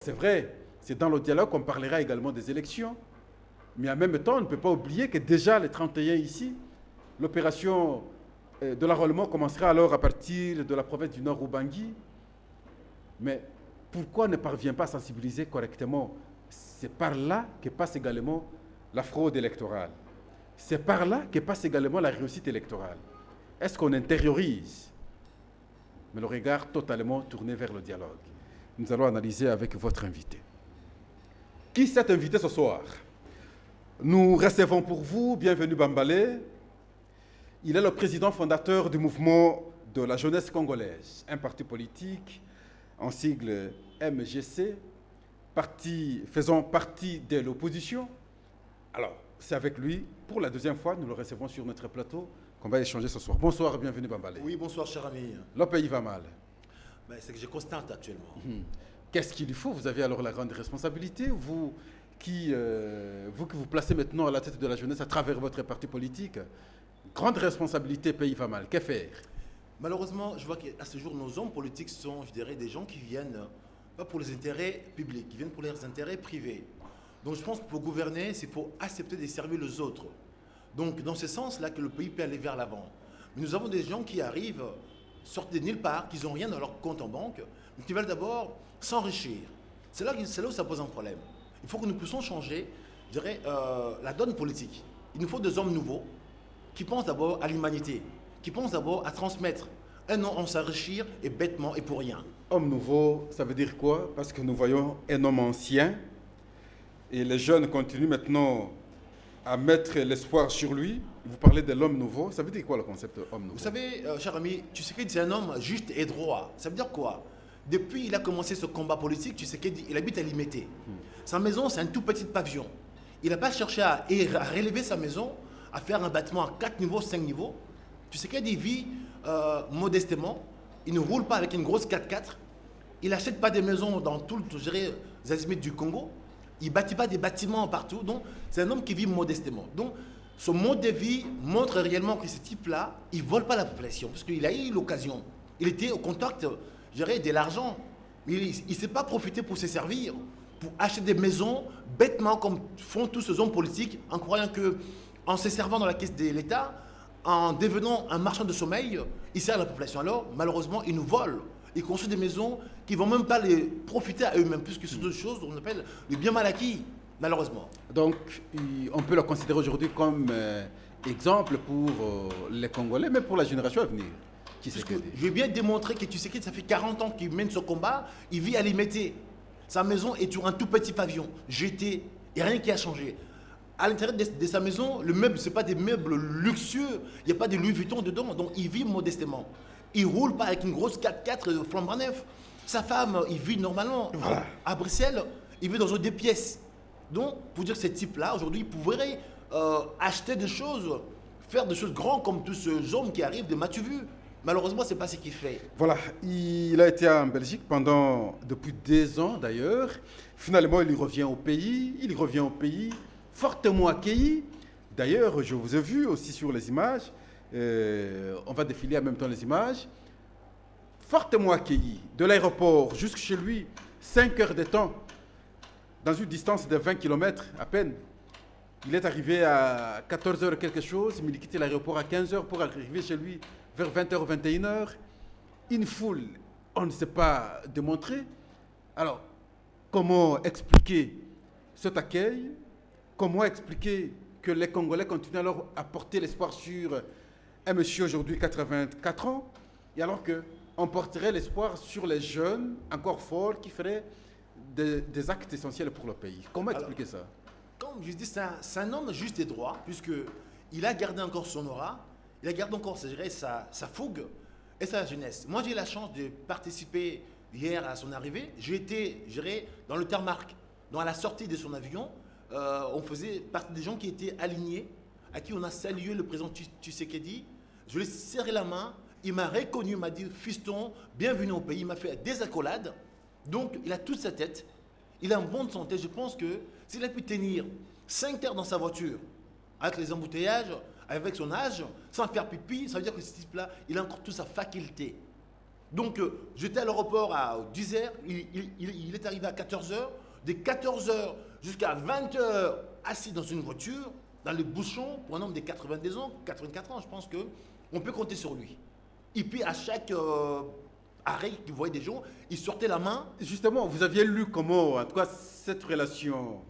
C'est vrai, c'est dans le dialogue qu'on parlera également des élections. Mais en même temps, on ne peut pas oublier que déjà les 31 ici, l'opération de l'enrôlement commencera alors à partir de la province du Nord Ubangui. Mais pourquoi ne parvient pas à sensibiliser correctement? C'est par là que passe également la fraude électorale. C'est par là que passe également la réussite électorale. Est-ce qu'on intériorise? Mais le regard totalement tourné vers le dialogue. Nous allons analyser avec votre invité. Qui s'est invité ce soir? Nous recevons pour vous, bienvenue Bambale. Il est le président fondateur du mouvement de la jeunesse congolaise, un parti politique en sigle MGC, faisant partie de l'opposition. Alors, c'est avec lui, pour la deuxième fois, nous le recevons sur notre plateau, qu'on va échanger ce soir. Bonsoir, bienvenue Bambale. Oui, bonsoir cher ami. Le pays va mal. Ben, c'est que je constate actuellement. Qu'est-ce qu'il lui faut? Vous avez alors la grande responsabilité, vous qui vous placez maintenant à la tête de la jeunesse à travers votre parti politique. Grande responsabilité, pays va mal. Que faire? Malheureusement, je vois qu'à ce jour, nos hommes politiques sont, je dirais, des gens qui viennent pas pour les intérêts publics, qui viennent pour leurs intérêts privés. Donc je pense que pour gouverner, il faut accepter de servir les autres. Donc dans ce sens-là que le pays peut aller vers l'avant. Mais nous avons des gens qui arrivent, sortent de nulle part, qui n'ont rien dans leur compte en banque, mais qui veulent d'abord s'enrichir. C'est là où ça pose un problème. Il faut que nous puissions changer, je dirais, la donne politique. Il nous faut des hommes nouveaux qui pensent d'abord à l'humanité, qui pensent d'abord à transmettre. Un non, on s'enrichir et bêtement et pour rien. Homme nouveau, ça veut dire quoi? Parce que nous voyons un homme ancien et les jeunes continuent maintenant à mettre l'espoir sur lui. Vous parlez de l'homme nouveau, ça veut dire quoi le concept homme nouveau? Vous savez, cher ami, Tshisekedi, c'est un homme juste et droit. Ça veut dire quoi? Depuis qu'il a commencé ce combat politique, Tshisekedi, il habite à Limete. Sa maison, c'est un tout petit pavillon. Il n'a pas cherché à relever sa maison, à faire un bâtiment à 4 niveaux, 5 niveaux. Tshisekedi vit modestement. Il ne roule pas avec une grosse 4x4. Il n'achète pas des maisons dans tout les azimuts du Congo. Il ne bâtit pas des bâtiments partout. Donc, c'est un homme qui vit modestement. Donc, son mode de vie montre réellement que ce type-là, il ne vole pas la population. Parce qu'il a eu l'occasion. Il était au contact, je dirais, de l'argent. Il ne s'est pas profité pour se servir, pour acheter des maisons bêtement, comme font tous ces hommes politiques, en croyant qu'en se servant dans la caisse de l'État, en devenant un marchand de sommeil, il sert la population. Alors, malheureusement, ils nous volent. Ils construisent des maisons qui ne vont même pas les profiter à eux-mêmes, puisque c'est d'autres choses qu'on appelle le bien mal acquis, malheureusement. Donc, on peut le considérer aujourd'hui comme exemple pour les Congolais, mais pour la génération à venir. Parce que je vais bien démontrer que Tshisekedi, ça fait 40 ans qu'il mène ce combat, il vit à Limete. Sa maison est sur un tout petit pavillon, jeté, et rien qui a changé. À l'intérieur de sa maison, le meuble, ce n'est pas des meubles luxueux, il n'y a pas de Louis Vuitton dedans, donc il vit modestement. Il ne roule pas avec une grosse 4x4 flambant neuf. Sa femme, il vit normalement. Voilà. À Bruxelles, il vit dans deux pièces. Donc, pour dire que ce type-là, aujourd'hui, il pourrait acheter des choses, faire des choses grandes comme tous ces hommes qui arrivent de Mathieu Vu. Malheureusement, ce n'est pas ce qu'il fait. Voilà, il a été en Belgique depuis 2 ans d'ailleurs. Finalement, il revient au pays, fortement accueilli. D'ailleurs, je vous ai vu aussi sur les images. On va défiler en même temps les images. Fortement accueilli, de l'aéroport jusqu'à chez lui, 5 heures de temps, dans une distance de 20 km à peine. Il est arrivé à 14 heures quelque chose, mais il quittait l'aéroport à 15 heures pour arriver chez lui vers 20 h, 21 h. Une foule, on ne sait pas démontrer. Alors, comment expliquer cet accueil? Comment expliquer que les Congolais continuent alors à porter l'espoir sur un monsieur aujourd'hui 84 ans, et alors qu'on porterait l'espoir sur les jeunes encore forts qui feraient des actes essentiels pour le pays? Comment expliquer ça? Comme je dis, c'est un homme juste et droit, puisqu'il a gardé encore son aura, il a gardé encore sa fougue et sa jeunesse. Moi, j'ai eu la chance de participer hier à son arrivée. J'ai été, je dirais, dans le tarmac, à la sortie de son avion. On faisait partie des gens qui étaient alignés, à qui on a salué le président Tshisekedi. Je lui ai serré la main, il m'a reconnu, il m'a dit « Fiston, bienvenue au pays », il m'a fait des accolades. Donc, il a toute sa tête, il est en bonne santé. Je pense que s'il a pu tenir 5 heures dans sa voiture, avec les embouteillages, avec son âge, sans faire pipi, ça veut dire que ce type-là, il a encore toute sa faculté. Donc, j'étais à l'aéroport à 10h, il est arrivé à 14h. De 14h jusqu'à 20h, assis dans une voiture, dans les bouchons, pour un homme de 90 ans, 84 ans, je pense qu'on peut compter sur lui. Et puis, à chaque arrêt qu'il voyait des gens, il sortait la main. Justement, vous aviez lu comment, en tout cas, cette relation